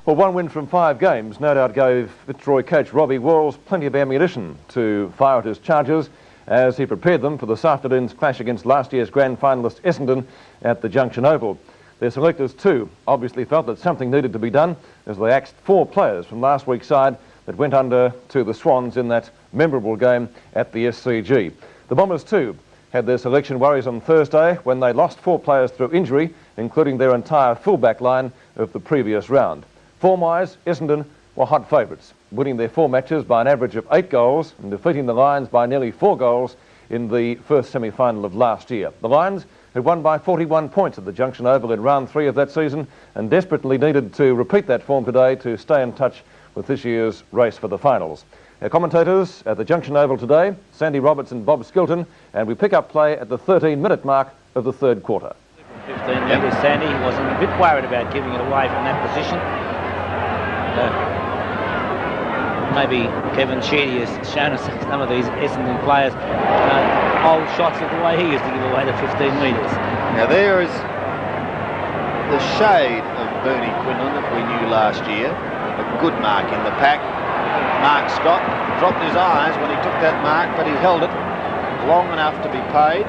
Well, one win from 5 games no doubt gave Fitzroy coach Robbie Walls plenty of ammunition to fire at his charges as he prepared them for this afternoon's clash against last year's grand finalist Essendon at the Junction Oval. Their selectors too obviously felt that something needed to be done as they axed 4 players from last week's side that went under to the Swans in that memorable game at the SCG. The Bombers too had their selection worries on Thursday when they lost 4 players through injury, including their entire full-back line of the previous round. Form-wise, Essendon were hot favourites, winning their 4 matches by an average of 8 goals and defeating the Lions by nearly 4 goals in the first semi-final of last year. The Lions had won by 41 points at the Junction Oval in round 3 of that season and desperately needed to repeat that form today to stay in touch with this year's race for the finals. Our commentators at the Junction Oval today, Sandy Roberts and Bob Skilton, and we pick up play at the 13-minute mark of the third quarter. 15 metres, Sandy wasn't a bit worried about giving it away from that position. Maybe Kevin Sheedy has shown us some of these Essendon players old shots of the way he used to give away the 15 metres. Now there is the shade of Bernie Quinlan that we knew last year. A good mark in the pack. Mark Scott dropped his eyes when he took that mark, but he held it long enough to be paid.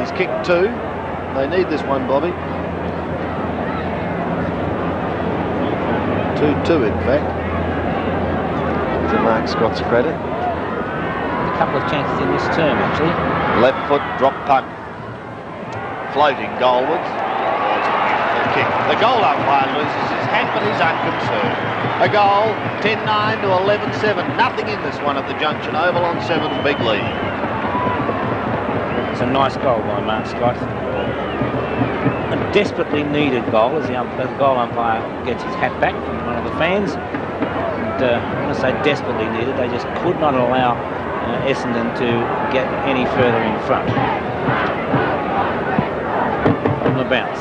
He's kicked 2. They need this one, Bobby. 2-2 in fact, to Mark Scott's credit. A couple of chances in this term actually. Left foot drop punt, floating goalwards. Oh, it's a beautiful kick. The goal umpire loses his hand but he's unconcerned. A goal, 10-9 to 11-7. Nothing in this one at the Junction Oval on 7's big lead. It's a nice goal by Mark Scott. A desperately needed goal as the goal umpire gets his hat back from one of the fans. And I want to say desperately needed. They just could not allow Essendon to get any further in front. On the bounce.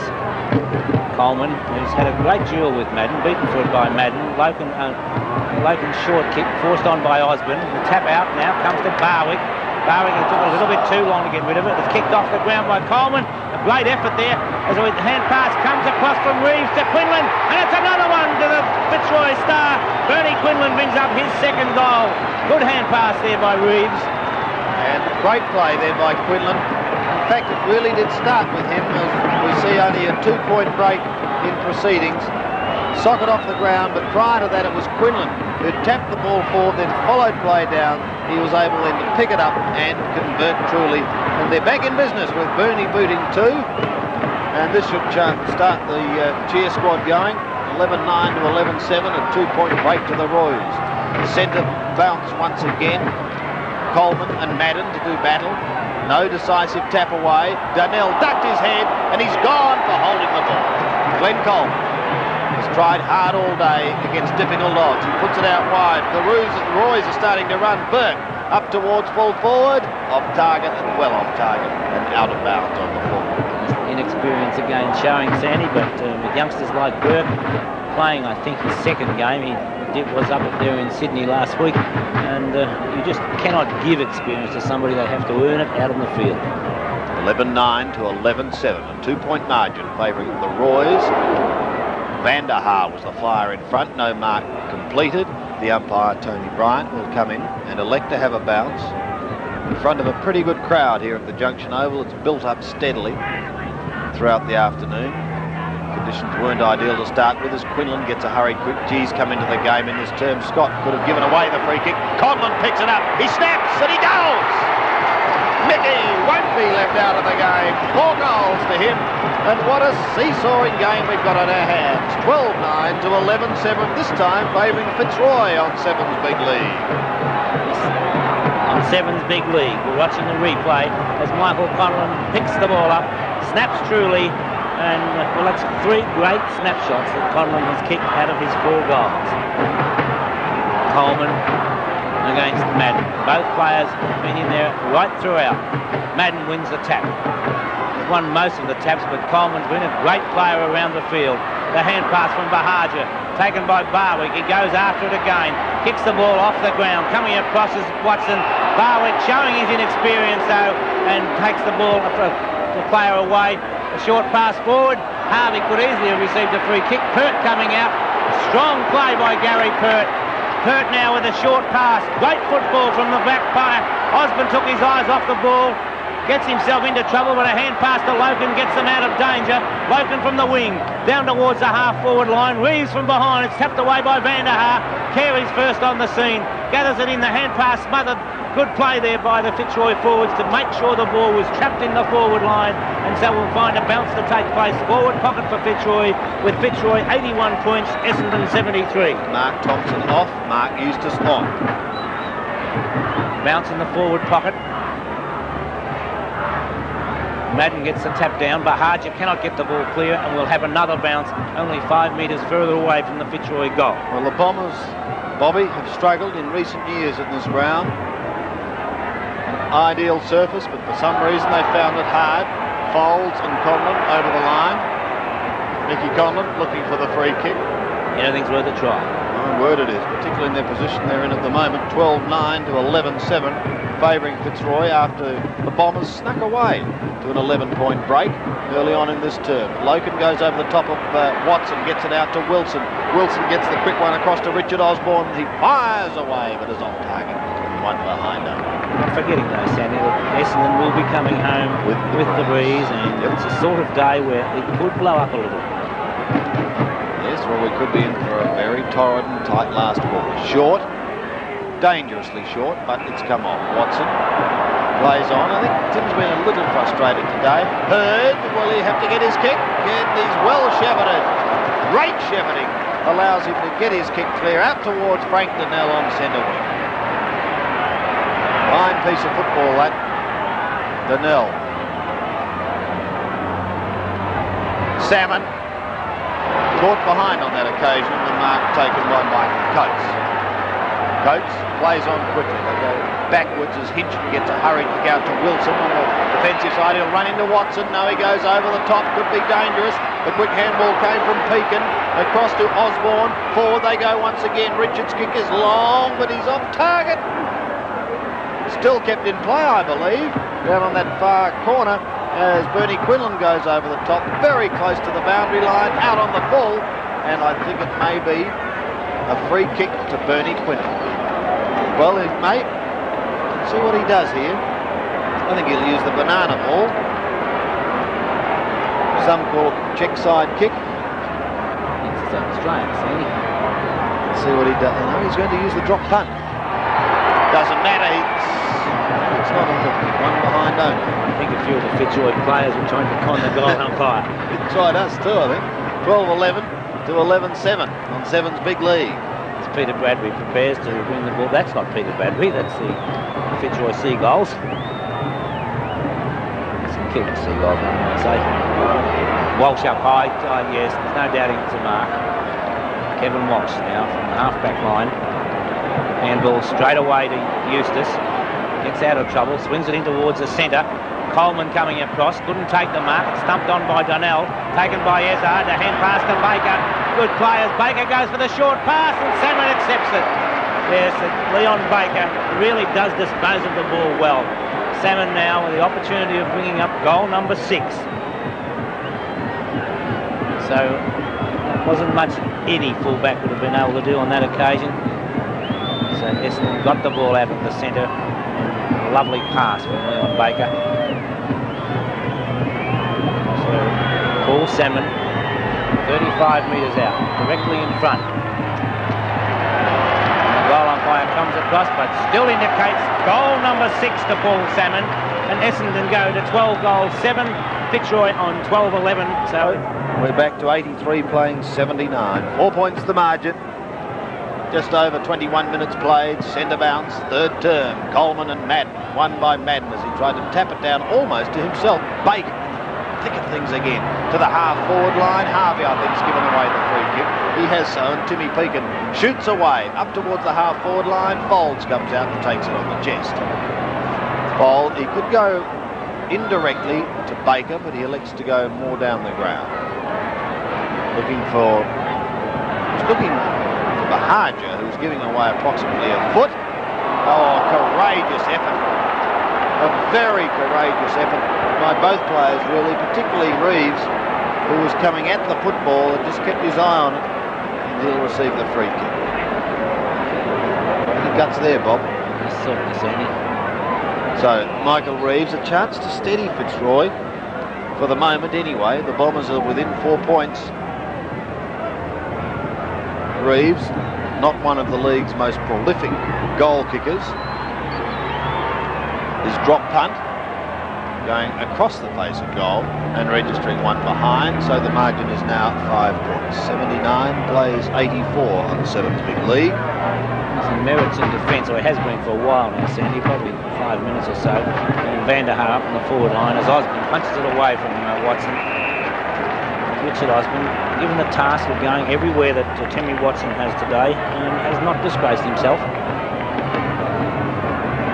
Coleman, who's had a great duel with Madden, beaten for it by Madden. Loken's short kick forced on by Osborne. The tap out now comes to Barwick. Barwick, it took a little bit too long to get rid of it. It's kicked off the ground by Coleman. A great effort there as the hand pass comes across from Reeves to Quinlan. And it's another one to the Fitzroy star. Bernie Quinlan brings up his 2nd goal. Good hand pass there by Reeves. And great play there by Quinlan. In fact, it really did start with him as we see only a 2-point break in proceedings. Socket off the ground, but prior to that it was Quinlan who tapped the ball forward, then followed play down. He was able then to pick it up and convert truly. And they're back in business with Bernie booting 2. And this should start the cheer squad going. 11-9 to 11-7, a 2-point break to the Royals. Centre bounce once again. Coleman and Madden to do battle. No decisive tap away. Darnell ducked his head and he's gone for holding the ball. Glenn Coleman has tried hard all day against difficult odds. He puts it out wide. The Roys are starting to run. Burke up towards full forward. Off target and well off target and out of bounds on the full. Inexperience again showing, Sandy, but with youngsters like Burke playing, I think, his 2nd game. He was up there in Sydney last week, and you just cannot give experience to somebody. They have to earn it out on the field. 11-9 to 11-7, a 2-point margin favouring the Roys. Van der Haar was the flyer in front, no mark completed. The umpire, Tony Bryant, will come in and elect to have a bounce in front of a pretty good crowd here at the Junction Oval. It's built up steadily throughout the afternoon. Conditions weren't ideal to start with as Quinlan gets a hurried quick G's come into the game in this term. Scott could have given away the free kick. Conlon picks it up. He snaps and he goes. Mickey won't be left out of the game. 4 goals to him. And what a seesawing game we've got on our hands. 12-9 to 11-7, this time favouring Fitzroy on 7's big league. On 7's big league, we're watching the replay as Michael Conlon picks the ball up, snaps truly, and well, that's 3 great snapshots that Conlon has kicked out of his 4 goals. Coleman against Madden. Both players have been in there right throughout. Madden wins the tap. He's won most of the taps, but Coleman's been a great player around the field. The hand pass from Bahaja, taken by Barwick. He goes after it again, kicks the ball off the ground. Coming across is Watson. Barwick showing his inexperience though, and takes the ball, the player away. A short pass forward. Harvey could easily have received a free kick. Pert coming out, Strong play by Gary Pert. Pert now with a short pass. Great football from the back by Osborne. Took his eyes off the ball. Gets himself into trouble, but a hand pass to Loken gets them out of danger. Loken from the wing, down towards the half-forward line. Reeves from behind. It's tapped away by Van der Haar. Carey's first on the scene. Gathers it in, the hand pass smothered. Good play there by the Fitzroy forwards to make sure the ball was trapped in the forward line. And so we'll find a bounce to take place. Forward pocket for Fitzroy, with Fitzroy 81 points, Essendon 73. Mark Thompson off, Mark Eustace on. Bounce in the forward pocket. Madden gets the tap down, but Harger cannot get the ball clear, and we'll have another bounce only 5 metres further away from the Fitzroy goal. Well, the Bombers, Bobby, have struggled in recent years at this ground. An ideal surface, but for some reason they found it hard. Folds and Conlon over the line. Nicky Conlon looking for the free kick. Anything's worth a try. My word it is, particularly in their position they're in at the moment. 12-9 to 11-7, favouring Fitzroy after the Bombers snuck away to an 11-point break early on in this term. Loken goes over the top of Watson, gets it out to Wilson. Wilson gets the quick one across to Richard Osborne. He fires away, but is off target. One behind him. Not forgetting though, Sandy, that Essendon will be coming home with the breeze, and it's a sort of day where it could blow up a little. Yes, well, we could be in for a very torrid and tight last ball. Short, dangerously short, but it's come off. Watson plays on. I think Tim's been a little frustrated today. Hurd, will he have to get his kick? And he's well shepherded. Great shepherding allows him to get his kick clear out towards Frank Donnell on centre wing. Fine piece of football, that. Donnell. Salmon. Caught behind on that occasion, the mark taken by Michael Coates. Coates plays on quickly. They go backwards as Hinchin gets a hurried kick out to Wilson on the defensive side. He'll run into Watson. No, he goes over the top. Could be dangerous. The quick handball came from Pekin. Across to Osborne. Forward they go once again. Richard's kick is long, but he's off target. Still kept in play, I believe, down on that far corner as Bernie Quinlan goes over the top, very close to the boundary line, out on the full, and I think it may be a free kick to Bernie Quinlan. Well, he may. See what he does here. I think he'll use the banana ball. Some call it check side kick. It's Australian, see? See what he does. No, he's going to use the drop punt. Doesn't matter. It's not on the one behind only. I think a few of the Fitzroy players were trying to con the goal umpire. He tried us too, I think. 12-11 to 11-7 on Seven's big lead. It's Peter Bradbury prepares to win the ball. That's not Peter Bradbury, that's the Fitzroy Seagulls. Some killed the Seagulls, I might say. Walsh up high, yes, there's no doubting it's a mark. Kevin Walsh now from the half-back line. Handball straight away to Eustace. Gets out of trouble, swings it in towards the centre. Coleman coming across, couldn't take the mark, stumped on by Donnell, taken by Ezard, the hand pass to Baker. Good players, Baker goes for the short pass and Salmon accepts it. Yes, Leon Baker really does dispose of the ball well. Salmon now with the opportunity of bringing up goal number 6. So, that wasn't much any fullback would have been able to do on that occasion. So Essendon got the ball out of the centre. A lovely pass from Leon Baker. So Paul Salmon, 35 metres out, directly in front. And the goal umpire comes across, but still indicates goal number 6 to Paul Salmon. And Essendon go to 12 goals, 7. Fitzroy on 12-11. So we're back to 83 playing 79. 4 points the margin. Just over 21 minutes played, centre bounce, third term, Coleman and Madden, won by Madden as he tried to tap it down almost to himself. Baker, thick of things again, to the half-forward line. Harvey, I think, has given away the free kick. He has so, and Timmy Pekin shoots away, up towards the half-forward line. Folds comes out and takes it on the chest. Fold, he could go indirectly to Baker, but he elects to go more down the ground. Looking for Harger, who's giving away approximately a foot. Oh, courageous effort. A very courageous effort by both players, really, particularly Reeves, who was coming at the football and just kept his eye on it. he'll receive the free kick. Any guts there, Bob? Certainly, Sandy. So Michael Reeves, a chance to steady Fitzroy for the moment anyway. The Bombers are within 4 points. Reeves, not one of the league's most prolific goal kickers. His drop punt going across the face of goal and registering one behind, so the margin is now 5 points. 79 plays 84 on the 7th Big League. Some merits in defence, or it has been for a while now, Sandy, probably 5 minutes or so. And Van der Haar up on the forward line as Osborne punches it away from Watson. Richard Osborne, given the task of going everywhere that Timmy Watson has today, has not disgraced himself.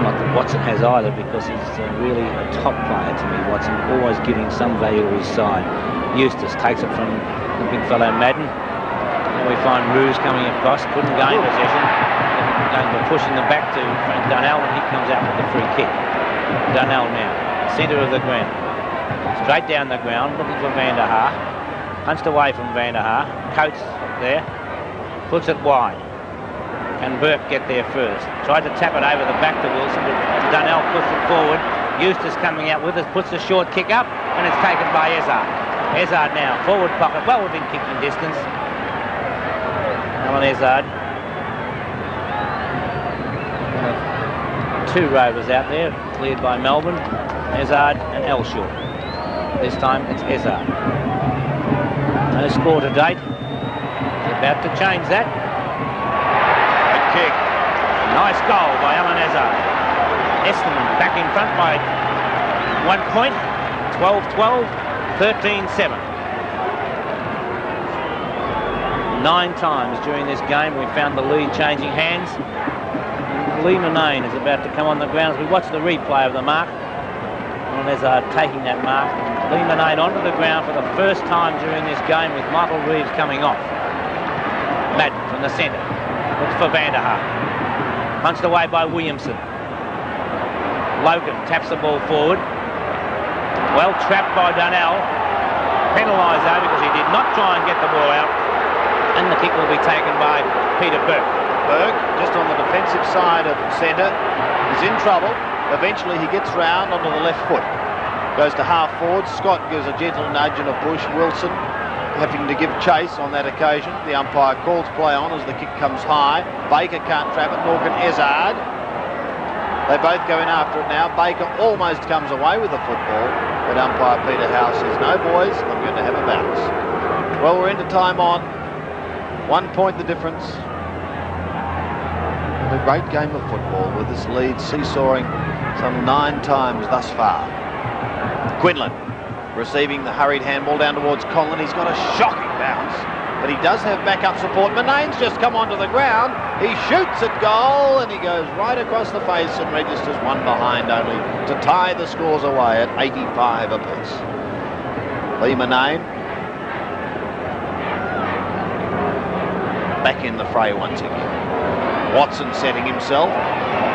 Not that Watson has either, because he's really a top player to me, Watson, always giving some value to his side. Eustace takes it from the big fellow Madden. And we find Roos coming across, couldn't gain possession. They're pushing them back to Frank Dunnell, and he comes out with the free kick. Dunnell now, centre of the ground. Straight down the ground, looking for Van der Haar. Punched away from Van der Haar. Coates there, puts it wide. Can Burke get there first? Tried to tap it over the back to Wilson, but Dunnell puts it forward. Eustace coming out with us, puts a short kick up, and it's taken by Ezard. Ezard now, forward pocket, well within kicking distance. Alan Ezard. Two rovers out there, cleared by Melbourne. Ezard and Elshaw. This time it's Ezard. No score to date. He's about to change that. Kick. Nice goal by Alan Ezard. Essendon back in front by 1 point. 12-12, 13-7. 9 times during this game we found the lead changing hands. And Lee Manane is about to come on the ground as we watch the replay of the mark. Alan Ezard taking that mark. Lee Manane onto the ground for the first time during this game with Michael Reeves coming off. Madden from the centre. Looks for Van der Haar. Punched away by Williamson. Logan taps the ball forward. Well trapped by Dunnell. Penalised though because he did not try and get the ball out. And the kick will be taken by Peter Burke. Burke, just on the defensive side of centre, is in trouble. Eventually he gets round onto the left foot. Goes to half forward. Scott gives a gentle nudge and a push. Wilson having to give chase on that occasion. The umpire calls play on as the kick comes high. Baker can't trap it, nor can Ezard. They both go in after it now. Baker almost comes away with the football, but umpire Peter Howe says, no boys, I'm going to have a bounce. Well, we're into time on. 1 point the difference. A great game of football with this lead seesawing some 9 times thus far. Quinlan receiving the hurried handball down towards Conlon. He's got a shocking bounce, but he does have backup support. Manane's just come onto the ground. He shoots at goal, and he goes right across the face and registers one behind only to tie the scores away at 85 apiece. Lee Manane back in the fray once again. Watson setting himself.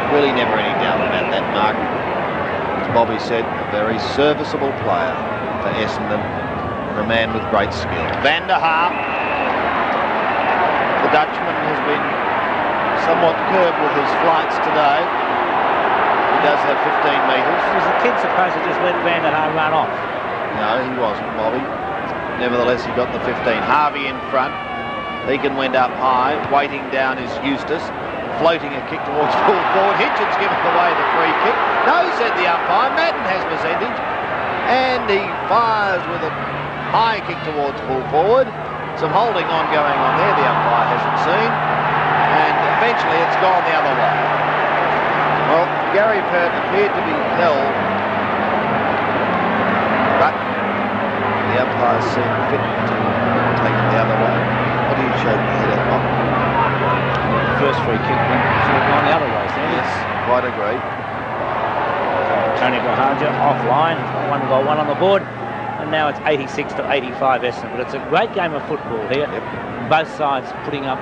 Really never any doubt about that mark. As Bobby said, a very serviceable player for Essendon, and a man with great skill. Van der Haar, the Dutchman, has been somewhat curbed with his flights today. He does have 15 metres. Was the kid supposed to just let Van der Haar run off? No, he wasn't, Bobby. Nevertheless, he got the 15. Harvey in front. Egan went up high. Waiting down is Eustace. Floating a kick towards full forward. Hitchens given away the free kick. No, said the umpire. Madden has percentage. And he fires with a high kick towards full forward. Some holding on going on there the umpire hasn't seen. And eventually it's gone the other way. Well, Gary Pert appeared to be held, but the umpire seemed fit to take it the other way. What do you show me here, Bob? First free kick went on the other way, Yes, quite agree. Tony Gahaja offline, one on the board, and now it's 86-85 Essendon. But it's a great game of football here. Yep. Both sides putting up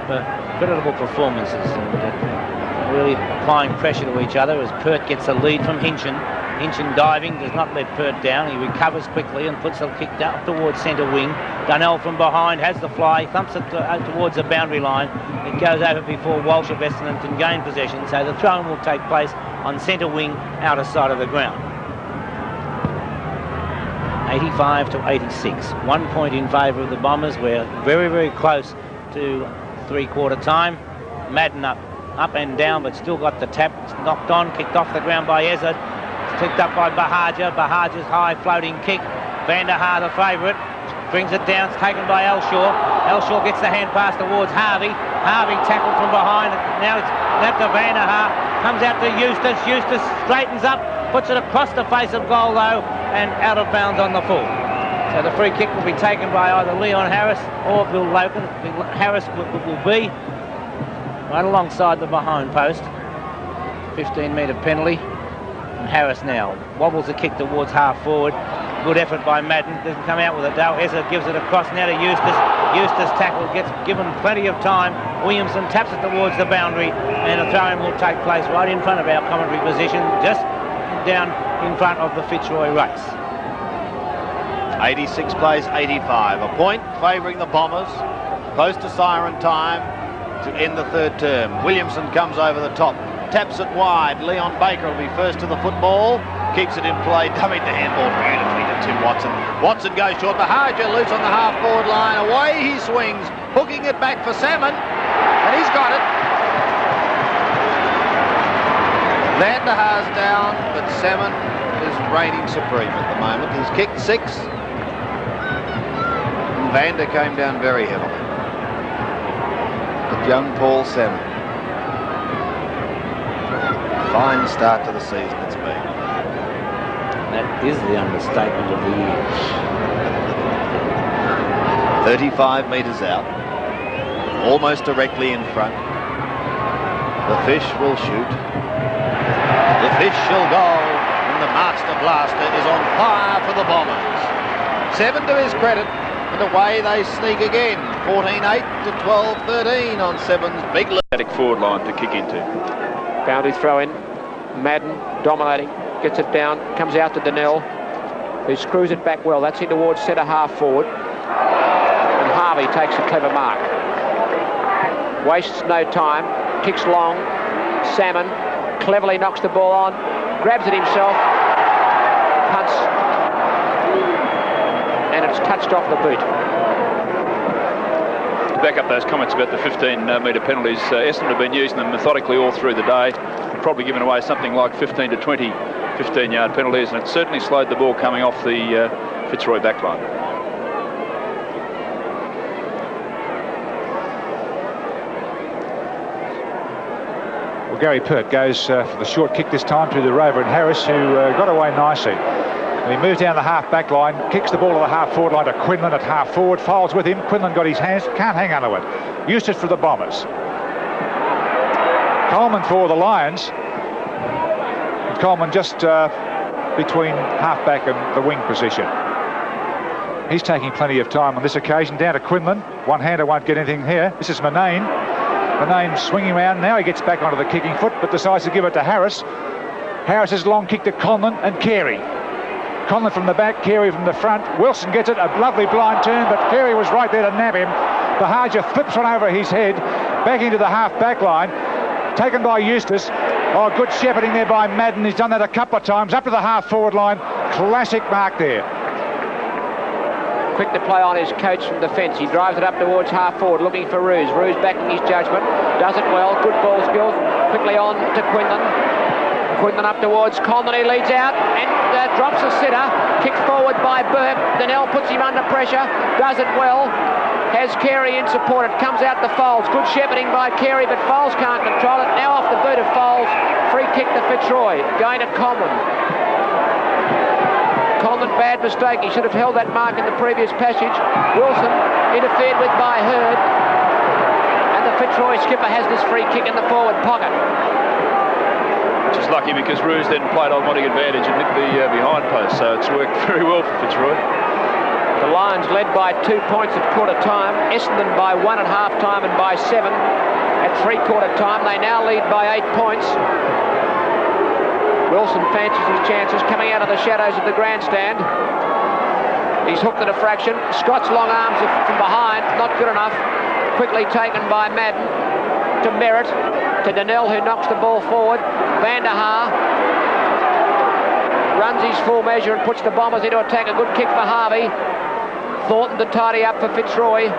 creditable performances and really applying pressure to each other as Pert gets a lead from Hinchin. Hinchin diving, does not let Pert down. He recovers quickly and puts the kick down towards centre wing. Dunnell from behind has the fly, thumps it towards the boundary line. It goes over before Walsh of Essendon can gain possession, so the throw-in will take place on centre wing, outer side of the ground. 85-86. 1 point in favour of the Bombers. We're very, very close to three-quarter time. Madden up and down, but still got the tap. It's knocked on, kicked off the ground by Ezzard. It's picked up by Bahaja. Bahaja's high floating kick. Van der Haar, the favourite, brings it down. It's taken by Elshaw. Elshaw gets the hand pass towards Harvey. Harvey tackled from behind. Now it's left to Van der Haar. Comes out to Eustace. Eustace straightens up, puts it across the face of goal though, and out of bounds on the full. So the free kick will be taken by either Leon Harris or Bill Logan. Harris will be right alongside the behind post. 15-metre penalty. And Harris now wobbles the kick towards half forward. Good effort by Madden. Doesn't come out with it. Dale Ezzard gives it across now to Eustace. Eustace tackle, gets given plenty of time. Williamson taps it towards the boundary, and a throw-in will take place right in front of our commentary position, just down in front of the Fitzroy race. 86 plays 85. A point favouring the Bombers. Close to siren time to end the third term. Williamson comes over the top. Taps it wide. Leon Baker will be first to the football. Keeps it in play. Dummied the handball beautifully to Tim Watson. Watson goes short. Bahaja loose on the half-forward line. Away he swings. Hooking it back for Salmon. And he's got it. Van der Haar's down, but Salmon is reigning supreme at the moment. He's kicked 6. And Vander came down very heavily. But young Paul Salmon. Fine start to the season it's been. That is the understatement of the year. 35 metres out. Almost directly in front. The fish will shoot. The fish shall go, and the Master Blaster is on fire for the Bombers. 7 to his credit, and away they sneak again. 14-8 to 12-13 on 7's big lead. Forward line to kick into. Boundary throw in. Madden dominating, gets it down, comes out to Dunnell, who screws it back well. That's in towards centre half forward. And Harvey takes a clever mark. Wastes no time, kicks long. Salmon cleverly knocks the ball on, grabs it himself, punts, and it's touched off the boot. To back up those comments about the 15-metre penalties, Essendon have been using them methodically all through the day, probably given away something like 15 to 20 15-yard penalties, and it certainly slowed the ball coming off the Fitzroy backline. Well, Gary Pert goes for the short kick this time to the rover and Harris, who got away nicely. And he moves down the half back line, kicks the ball to the half forward line to Quinlan at half forward, Fowles with him. Quinlan got his hands, can't hang onto it. Eustace for the Bombers. Coleman for the Lions. Coleman just between half back and the wing position. He's taking plenty of time on this occasion. Down to Quinlan. One-hander won't get anything here. This is Manane. Manane swinging around. Now he gets back onto the kicking foot, but decides to give it to Harris. Harris's long kick to Conlon and Carey. Conlon from the back, Carey from the front. Wilson gets it, a lovely blind turn, but Carey was right there to nab him. Bahaja flips one over his head, back into the half back line. Taken by Eustace. Oh, good shepherding there by Madden. He's done that a couple of times. Up to the half forward line. Classic mark there. Quick to play on his coach from the fence. He drives it up towards half forward, looking for Roos. Roos backing his judgment. Does it well. Good ball skills. Quickly on to Quinlan. Quinlan up towards Conlon. He leads out and drops a sitter. Kicked forward by Burke. Dunnell puts him under pressure. Does it well. Has Carey in support. It comes out to Fowles. Good shepherding by Carey, but Fowles can't control it. Now off the boot of Fowles. Free kick to Fitzroy. Going to Conlon. Conlon, bad mistake. He should have held that mark in the previous passage. Wilson interfered with by Hurd. And the Fitzroy skipper has this free kick in the forward pocket. Which is lucky because Roos then played on wanting advantage and hit the behind post, so it's worked very well for Fitzroy. The Lions led by 2 points at quarter time. Essendon by 1 at half time and by 7 at three-quarter time. They now lead by 8 points. Wilson fancies his chances, coming out of the shadows of the grandstand. He's hooked the defraction. Scott's long arms from behind, not good enough. Quickly taken by Madden to Merritt, to Donnell, who knocks the ball forward. Van der Haar runs his full measure and puts the Bombers into attack. A good kick for Harvey. Thornton to tidy up for Fitzroy.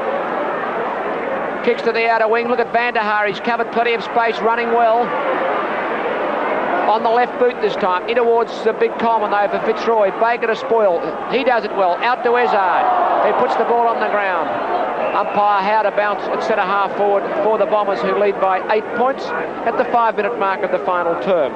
Kicks to the outer wing. Look at Van der Haar. He's covered plenty of space, running well. On the left boot this time. In towards the big Coleman though for Fitzroy. Baker to spoil. He does it well. Out to Ezard. He puts the ball on the ground. Umpire Howe to bounce at centre half forward for the Bombers, who lead by 8 points at the 5-minute mark of the final term.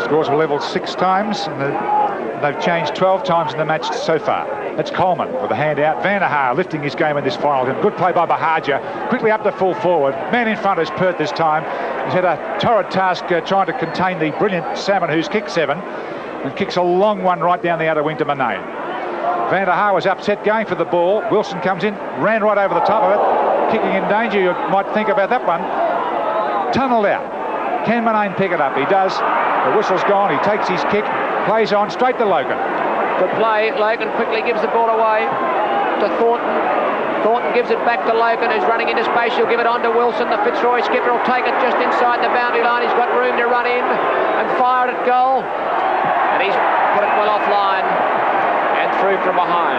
Scores were levelled 6 times, and they've changed 12 times in the match so far. That's Coleman with a hand out. Van der Haar lifting his game in this final term. Good play by Bahaja. Quickly up to full forward. Man in front is Perth this time. He's had a torrid task trying to contain the brilliant Salmon, who's kicked 7, and kicks a long one right down the outer wing to Manane. Van der Haar was upset going for the ball. Wilson comes in, ran right over the top of it. Kicking in danger, you might think about that one. Tunnelled out. Can Manane pick it up? He does. The whistle's gone. He takes his kick, plays on straight to Logan. Good play. Logan quickly gives the ball away to Thornton. Thornton gives it back to Logan, who's running into space. He'll give it on to Wilson. The Fitzroy skipper will take it just inside the boundary line. He's got room to run in and fire it at goal. And he's put it well offline and through from behind.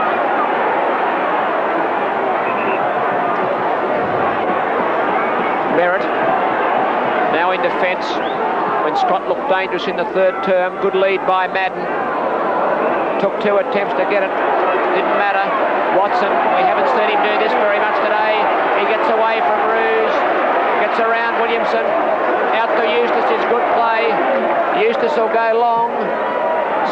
Merritt now in defence when Scott looked dangerous in the third term. Good lead by Madden. Took 2 attempts to get it. Didn't matter. Watson, we haven't seen him do this very much today. He gets away from Roos. Gets around Williamson. Out to Eustace is good play. Eustace will go long.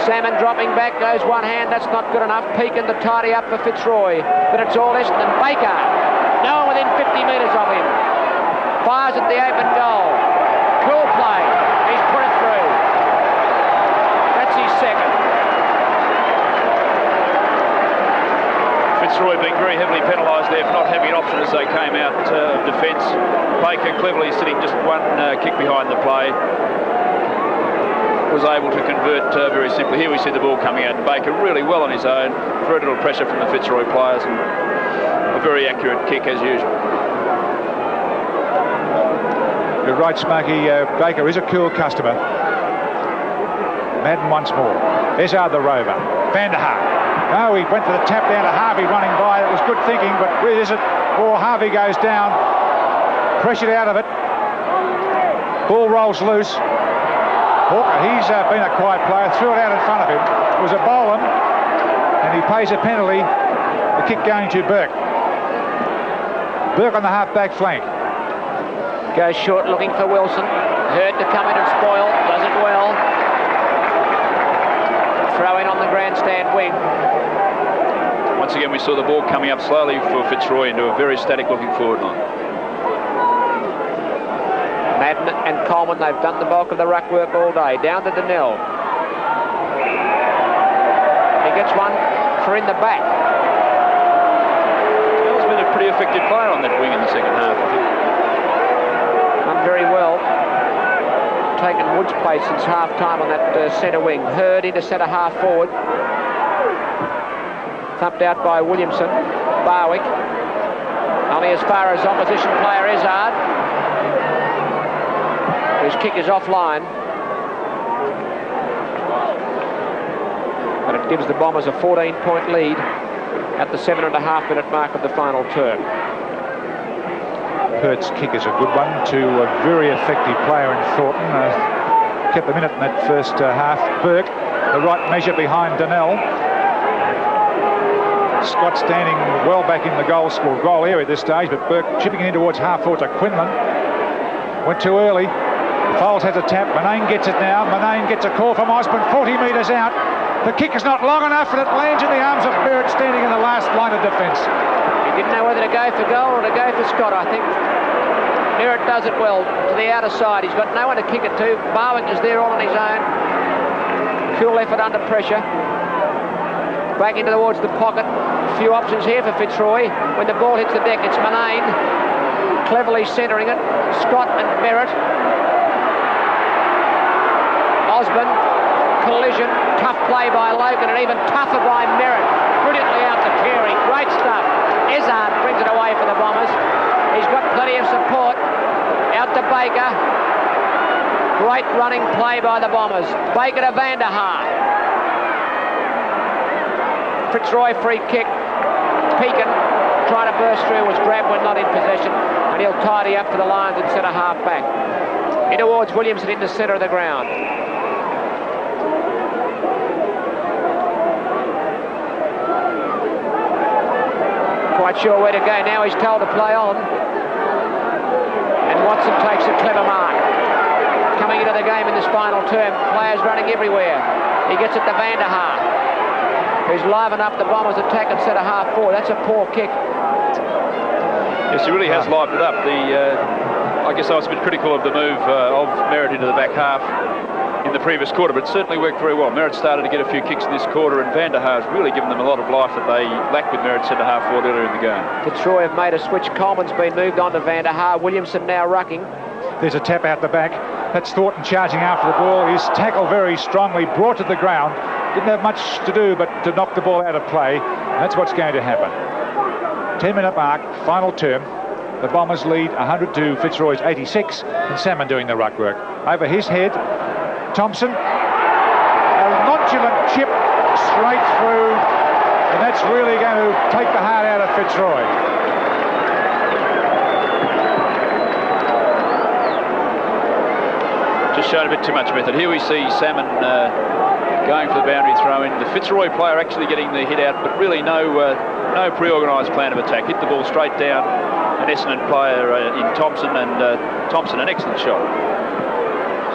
Salmon dropping back, goes one hand, that's not good enough. Pekin to tidy up for Fitzroy. But it's all Essendon. Baker, no one within 50 metres of him. Fires at the open goal. Cool play. He's put it through. That's his second. Fitzroy being very heavily penalised there for not having an option as they came out of defence. Baker cleverly sitting just one kick behind the play. Was able to convert very simply. Here we see the ball coming out, and Baker really well on his own. Very little pressure from the Fitzroy players, and a very accurate kick as usual. You're right, Smarky. Baker is a cool customer. Madden once more. Ezard the rover. Van der Haar. No, he went for the tap down to Harvey running by. It was good thinking, but where is it? Oh, Harvey goes down. Pressured out of it. Ball rolls loose. Hawker, he's been a quiet player, threw it out in front of him. It was a Boland, and he pays a penalty. The kick going to Burke. Burke on the half-back flank. Goes short looking for Wilson. Hurd to come in and spoil. Does it well. Throw in on the grandstand wing. Once again, we saw the ball coming up slowly for Fitzroy into a very static looking forward line. Madden and Coleman, they've done the bulk of the ruck work all day. Down to Donnell. He gets one for in the back. Donnell's been a pretty effective player on that wing in the second half, I think. Done very well. Taken Wood's place since half-time on that centre wing. Hurd into centre half forward. Thumped out by Williamson. Barwick. Only as far as opposition player Ezard. His kick is offline. But it gives the Bombers a 14-point lead at the 7.5-minute mark of the final term. Pert's kick is a good one to a very effective player in Thornton. Kept them in it in that first half. Burke, the right measure behind Donnell. Scott standing well back in the goal area at this stage, but Burke chipping it in towards half forward to Quinlan. Went too early. Foles has a tap. Manane gets it now. Manane gets a call from Osborne 40 metres out. The kick is not long enough, and it lands in the arms of Barrett standing in the last line of defence. He didn't know whether to go for goal or to go for Scott, I think. Merritt does it well to the outer side. He's got no one to kick it to. Barwick is there all on his own. Cool effort under pressure. Back into towards the pocket. A few options here for Fitzroy. When the ball hits the deck, it's Manane cleverly centering it. Scott and Merritt. Osborne. Collision. Tough play by Logan, and even tougher by Merritt. Brilliantly out to Carey. Great stuff. Izzard brings it away for the Bombers. He's got plenty of support. Out to Baker. Great running play by the Bombers. Baker to Van der Haar. Fitzroy free kick. Pekin trying to burst through, was grabbed when not in possession, and he'll tidy up for the Lions and centre half back. In towards Williamson in the centre of the ground. Quite sure where to go now. He's told to play on. And Watson takes a clever mark. Coming into the game in this final term, players running everywhere. He gets it to Van der Haar, who's livened up the Bombers' attack at centre half forward. That's a poor kick. Yes, he really has livened it up. I guess I was a bit critical of the move of Merritt into the back half in the previous quarter, but it certainly worked very well. Merritt started to get a few kicks in this quarter, and Van der Haar's really given them a lot of life that they lacked with Merritt centre half forward earlier in the game. Fitzroy have made a switch. Coleman's been moved on to Van der Haar. Williamson now rucking. There's a tap out the back. That's Thornton charging after the ball. He's tackled very strongly, brought to the ground. Didn't have much to do but to knock the ball out of play. That's what's going to happen. 10-minute mark, final term. The Bombers lead 100 to Fitzroy's 86, and Salmon doing the ruck work. Over his head, Thompson. A nonchalant chip straight through, and that's really going to take the heart out of Fitzroy. Just showed a bit too much method. Here we see Salmon going for the boundary throw in. The Fitzroy player actually getting the hit out, but really no pre-organised plan of attack. Hit the ball straight down. An Essendon player in Thompson, and Thompson an excellent shot.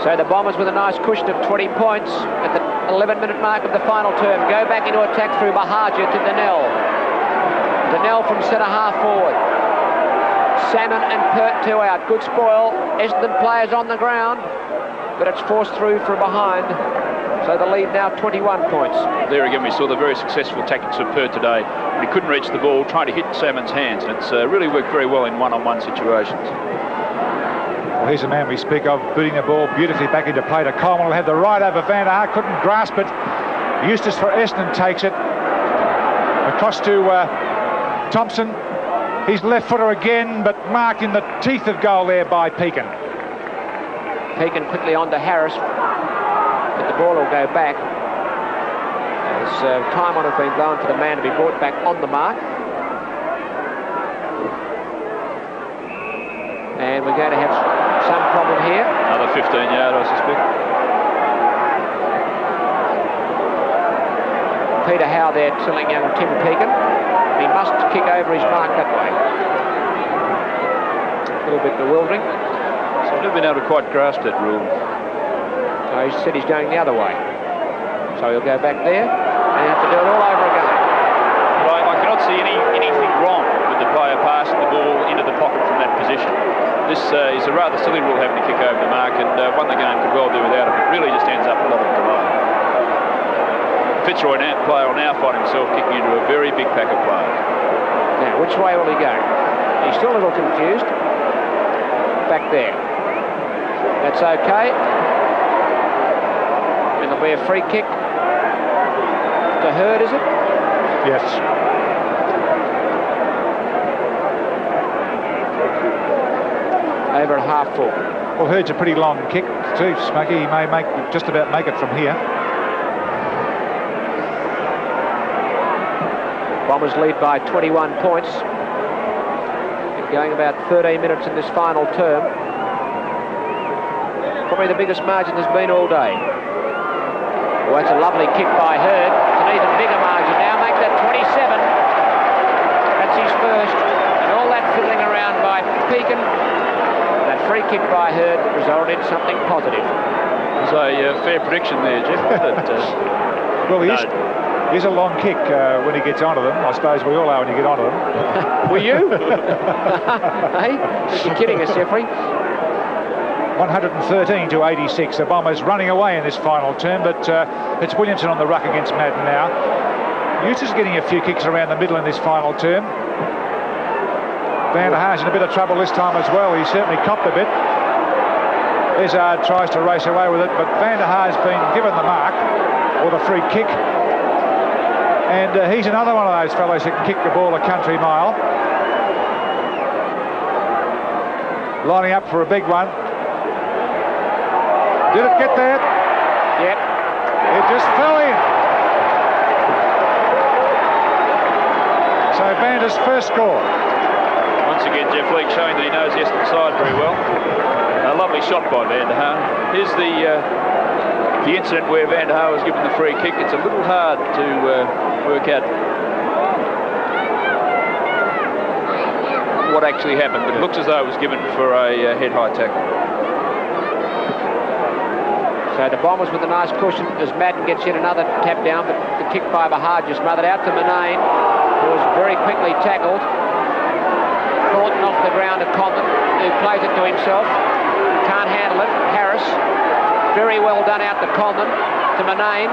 So the Bombers with a nice cushion of 20 points at the 11-minute mark of the final term. Go back into attack through Bahaja to Donnell. Donnell from centre half forward. Salmon and Pert two out. Good spoil. Essendon players on the ground, but it's forced through from behind. So the lead now 21 points. There again we saw the very successful tactics of Pert today. He couldn't reach the ball, trying to hit Salmon's hands, and it's really worked very well in one-on-one situations. Well, here's a man we speak of, booting the ball beautifully back into play to Coleman. Will have the right over Van der Haar, couldn't grasp it. Eustace for Essendon takes it. Across to Thompson. He's left footer again, but marked in the teeth of goal there by Pekin. Pekin quickly on to Harris, but the ball will go back. As time on has been blown for the man to be brought back on the mark. And we're going to have some problem here. Another 15-yard, I suspect. Peter Howe there telling young Tim Pekin he must kick over his mark that way. A little bit bewildering. So I've never been able to quite grasp that rule. So he said he's going the other way. So he'll go back there and have to do it all over again. Well, I cannot see anything wrong with the player passing the ball into the pocket from that position. This is a rather silly rule, having to kick over the mark, and one the game could well do without it. It really just ends up a lot of delay. Fitzroy player will now find himself kicking into a very big pack of players. Now, which way will he go? He's still a little confused. Back there. That's okay. And there'll be a free kick to Hurd, is it? Yes. Over at half full. Well, Hurd's a pretty long kick too, Smoky. He may just about make it from here. Bombers lead by 21 points. Been going about 13 minutes in this final term. Probably the biggest margin there's been all day. Well, that's a lovely kick by Hurd. It's an even bigger margin now. Makes that 27. That's his first. And all that fiddling around by Pekin. That free kick by Hurd resulted in something positive. It's a fair prediction there, Jeff. Well, he's a long kick when he gets onto them. I suppose we all are when you get onto them. Were you? Hey, you're kidding us, Jeffrey. 113 to 86. The Bombers running away in this final term, but it's Williamson on the ruck against Madden now. Eustace getting a few kicks around the middle in this final term. Van der Haar's in a bit of trouble this time as well. He certainly copped a bit. Izzard tries to race away with it, but Van der Haar's been given the mark, or the free kick. And he's another one of those fellows who can kick the ball a country mile. Lining up for a big one. Did it get there? Yep. It just fell in. So Vander's first score. Once again, Jeff Leake showing that he knows the Essendon side very well. A lovely shot by Van der Haar. Here's the incident where Van der Haar was given the free kick. It's a little hard to work out what actually happened, but it looks as though it was given for a head-high tackle. So the Bombers with a nice cushion as Madden gets yet another tap down, but the kick by Bahar just smothered out to Manane, who was very quickly tackled. Thornton off the ground to Condon, who plays it to himself. Can't handle it. Harris, very well done out to Condon, to Manane.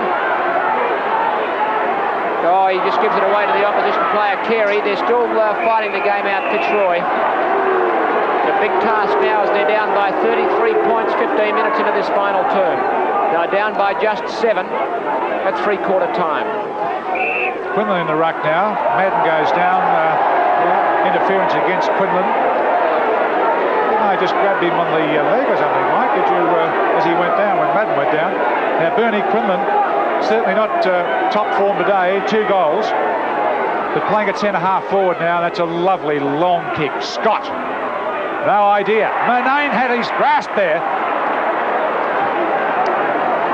Oh, he just gives it away to the opposition player, Carey. They're still fighting the game out, Fitzroy. The big task now is they're down by 33 points 15 minutes into this final term. They're down by just 7 at three-quarter time. Quinlan in the ruck now. Madden goes down. Interference against Quinlan. I just grabbed him on the leg or something, Mike, did you, as he went down, when Madden went down. Now, Bernie Quinlan, certainly not top form today, 2 goals. But playing at centre-half forward now, that's a lovely long kick. Scott, no idea. Manane had his grasp there.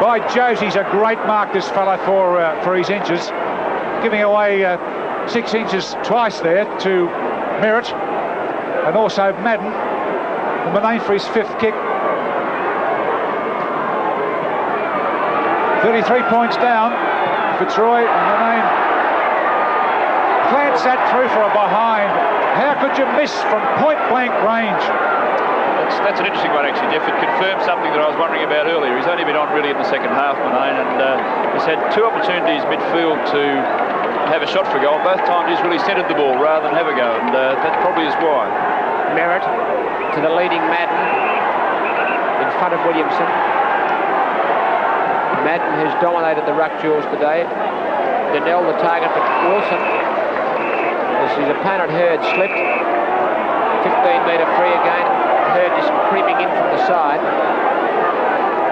By Jose, he's a great mark, this fella, for his inches. Giving away 6 inches twice there to Merritt. And also Madden. And Manane for his 5th kick. 33 points down. Fitzroy and Manane plants that through for a behind. How could you miss from point-blank range? That's an interesting one, actually, Jeff. It confirms something that I was wondering about earlier. He's only been on really in the second half, Manane, and he's had 2 opportunities midfield to have a shot for goal. Both times he's really centred the ball rather than have a go, and that probably is why. Merritt to the leading Madden in front of Williamson. Madden has dominated the ruck duels today. Donnell the target for Wilson as his opponent Hurd slipped. 15-metre free again. Hurd just creeping in from the side.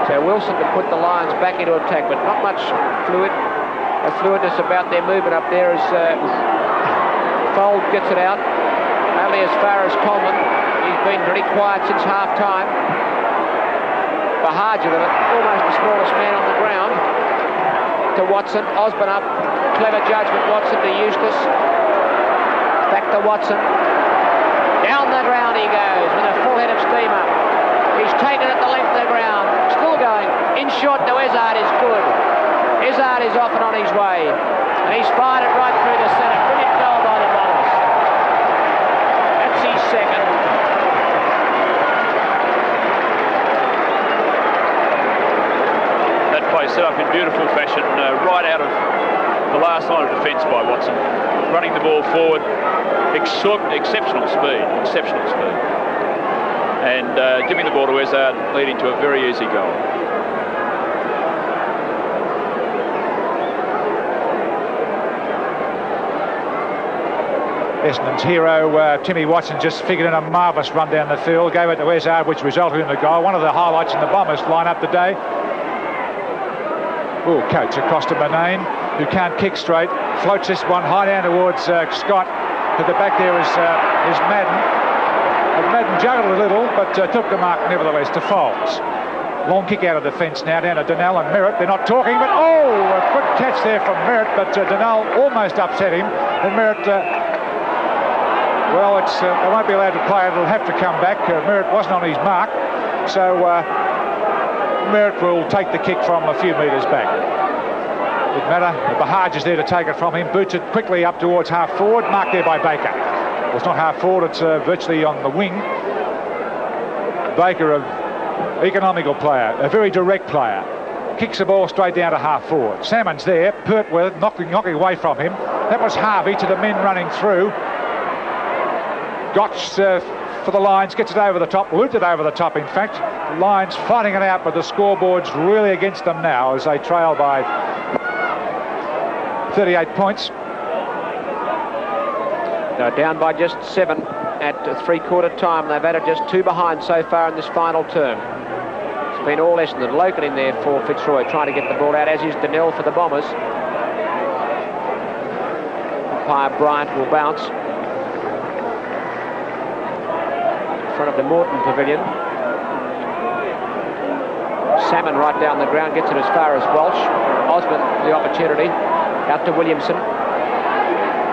So Wilson to put the Lions back into attack, but not much fluidness about their movement up there as Fold gets it out. Only as far as Coleman. He's been pretty quiet since half-time. Bahaja, almost the smallest man on the ground, to Watson. Osborne up. Clever judgment, Watson to Eustace. Back to Watson. Down the ground he goes with a full head of steam up. He's taken at the length of the ground. Still going. In short to Izzard is good. Izzard is off and on his way. And he's fired it right through the centre. Brilliant goal by the Bombers. That's his second. That play set up in beautiful fashion, right out of the last line of defence by Watson. Running the ball forward. Exceptional speed. And giving the ball to Izzard, leading to a very easy goal. Essendon's hero, Timmy Watson, just figured in a marvellous run down the field, gave it to Izzard, which resulted in the goal. One of the highlights in the Bombers line-up today. Oh, Coates across to Manane, who can't kick straight. Floats this one high down towards Scott. At the back there is Madden. And Madden juggled a little, but took the mark nevertheless to Foles. Long kick out of defence now down to Donnell and Merritt. They're not talking, but oh, a quick catch there from Merritt, but Donnell almost upset him. And Merritt, well, they won't be allowed to play it. It'll have to come back. Merritt wasn't on his mark, so Merritt will take the kick from a few metres back. Doesn't matter. Bahaj is there to take it from him. Boots it quickly up towards half forward. Marked there by Baker. Well, it's not half forward. It's virtually on the wing. Baker, an economical player, a very direct player. Kicks the ball straight down to half forward. Salmon's there. Pertworth knocking away from him. That was Harvey to the men running through. Gotch for the Lions, gets it over the top, looped it over the top in fact. The Lions fighting it out, but the scoreboard's really against them now as they trail by 38 points. They're down by just 7 at three-quarter time. They've added just 2 behind so far in this final term. It's been all Essendon. Loken in there for Fitzroy, trying to get the ball out, as is Donnell for the Bombers. Umpire Bryant will bounce. In front of the Morton Pavilion. Salmon right down the ground, gets it as far as Walsh. Osmond the opportunity. Out to Williamson.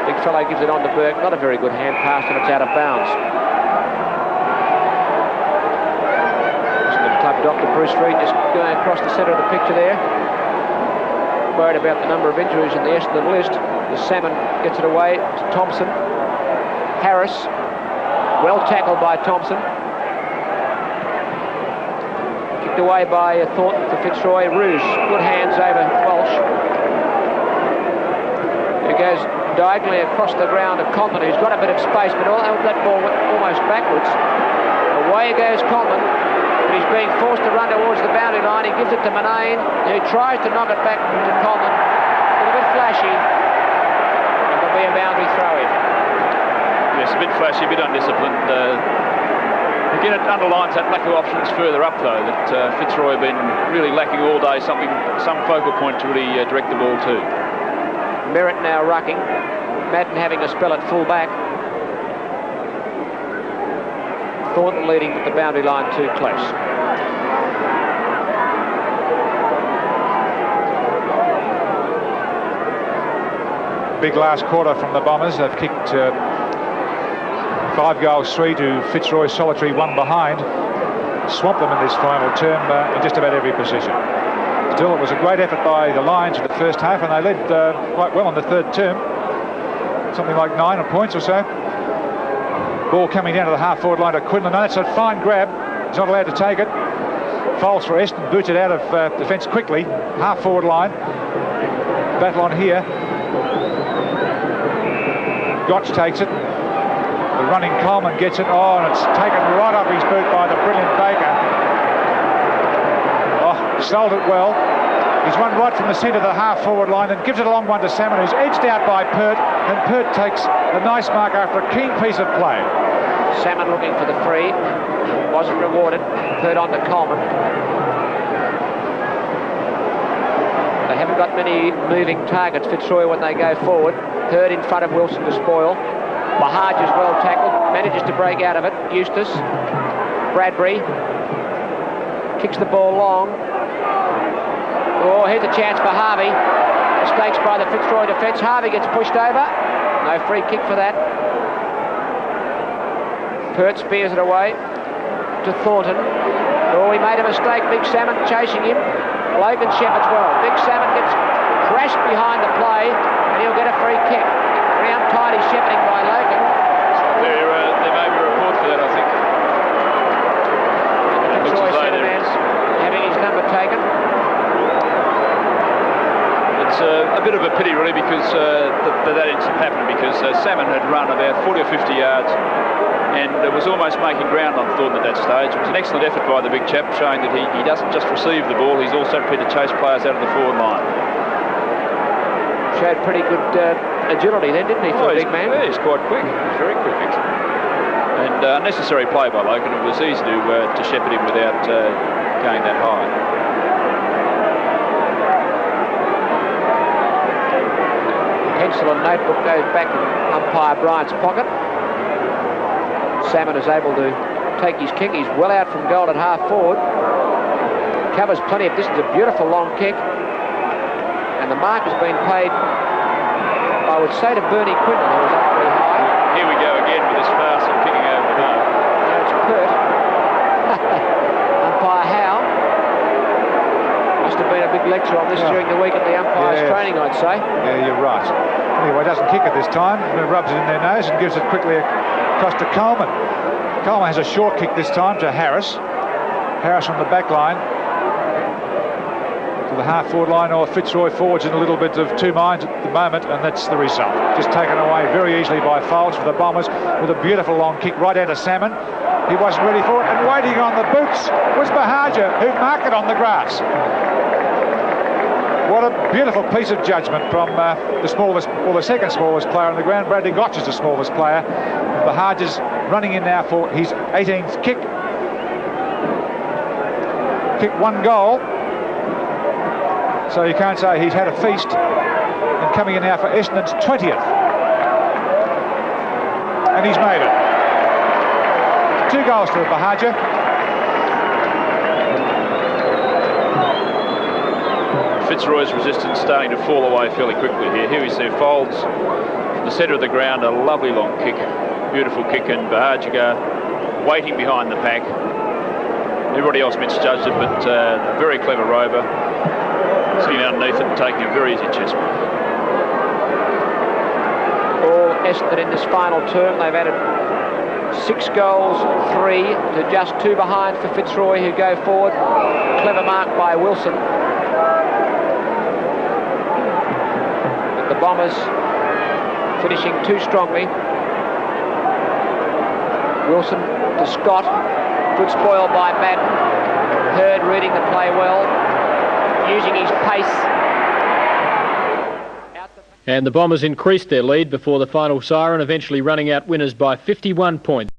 Big fellow gives it on to Burke. Not a very good hand pass, and it's out of bounds. Essendon club doctor Bruce Reid just going across the centre of the picture there. Worried about the number of injuries in the Essendon list. The Salmon gets it away to Thompson. Harris. Well tackled by Thompson. Kicked away by Thornton for Fitzroy. Rouge. Good hands over Walsh. It goes diagonally across the ground of Conlon, who's got a bit of space, but that ball went almost backwards. Away goes Conlon, but he's being forced to run towards the boundary line. He gives it to Manane, who tries to knock it back to Conlon. A little bit flashy, and there'll be a boundary throw in. Yes, a bit flashy, a bit undisciplined. Again, it underlines that lack of options further up, though, that Fitzroy have been really lacking all day, some focal point to really direct the ball to. Merritt now rucking. Madden having a spell at full back. Thornton leading at the boundary line too close. Big last quarter from the Bombers. They've kicked 5 goals, 3 to Fitzroy's solitary 1 behind. Swamped them in this final term in just about every position. Still, it was a great effort by the Lions in the first half, and they led quite well in the third term. Something like 9 points or so. Ball coming down to the half-forward line to Quinlan. That's a fine grab. He's not allowed to take it. Falls for Essendon, boots it out of defence quickly. Half-forward line. Battle on here. Gotch takes it. The running Coleman gets it. Oh, and it's taken right off his boot by the brilliant Baker. Sold it well. He's run right from the centre of the half-forward line and gives it a long one to Salmon, who's edged out by Pert, and Pert takes a nice mark after a keen piece of play. Salmon looking for the free. Wasn't rewarded. Pert on to Coleman. They haven't got many moving targets, Fitzroy, when they go forward. Pert in front of Wilson to spoil. Bahaj is well tackled. Manages to break out of it. Eustace. Bradbury. Kicks the ball long. Oh, here's a chance for Harvey. Mistakes by the Fitzroy defence. Harvey gets pushed over. No free kick for that. Pert spears it away to Thornton. Oh, he made a mistake. Big Salmon chasing him. Logan shepherds well. Big Salmon gets crashed behind the play, and he'll get a free kick. Very untidy shepherding by Logan. There may be a report for that, I think. Fitzroy centre-man's having his number taken. It's a bit of a pity, really, because that incident happened because Salmon had run about 40 or 50 yards and was almost making ground on Thornton at that stage. It was an excellent effort by the big chap, showing that he doesn't just receive the ball, he's also prepared to chase players out of the forward line. Showed pretty good agility then, didn't he, for a big man? Yeah, he's quite quick. He's very quick, actually. And unnecessary play by Logan. It was easy to shepherd him without going that high. Pencil and notebook goes back in umpire Bryant's pocket. Salmon is able to take his kick. He's well out from goal at half forward. Covers plenty of distance. A beautiful long kick. And the mark has been paid, I would say, to Bernie Quinton, who was up pretty high. Here we go again with this fast and kicking over the bar. Now it's Pert. Umpire Howe. Must have been a big lecture on this during the week at the umpire's training, I'd say. Yeah, you're right. Anyway, doesn't kick it this time. Rubs it in their nose and gives it quickly across to Coleman. Coleman has a short kick this time to Harris. Harris on the back line. To the half-forward line, or Fitzroy forwards in a little bit of two minds at the moment, and that's the result. Just taken away very easily by Foles for the Bombers, with a beautiful long kick right out of Salmon. He wasn't ready for it, and waiting on the boots was Bahaja, who marked it on the grass. What a beautiful piece of judgment from the smallest, or the second smallest player on the ground. Bradley Gotch is the smallest player. Bahaja's running in now for his 18th kick. Kicked 1 goal. So you can't say he's had a feast. And coming in now for Essendon's 20th. And he's made it. 2 goals for Bahaja. Fitzroy's resistance starting to fall away fairly quickly here. Here we see Folds from the centre of the ground, a lovely long kick, beautiful kick, and Bahaja waiting behind the pack. Everybody else misjudged it, but a very clever rover, sitting underneath it and taking a very easy chest. All Essendon in this final term, they've added 6 goals, 3 to just 2 behind for Fitzroy, who go forward. Clever mark by Wilson. The Bombers finishing too strongly. Wilson to Scott. Good spoil by Madden. Hurd reading the play well, using his pace. And the Bombers increased their lead before the final siren, eventually running out winners by 51 points.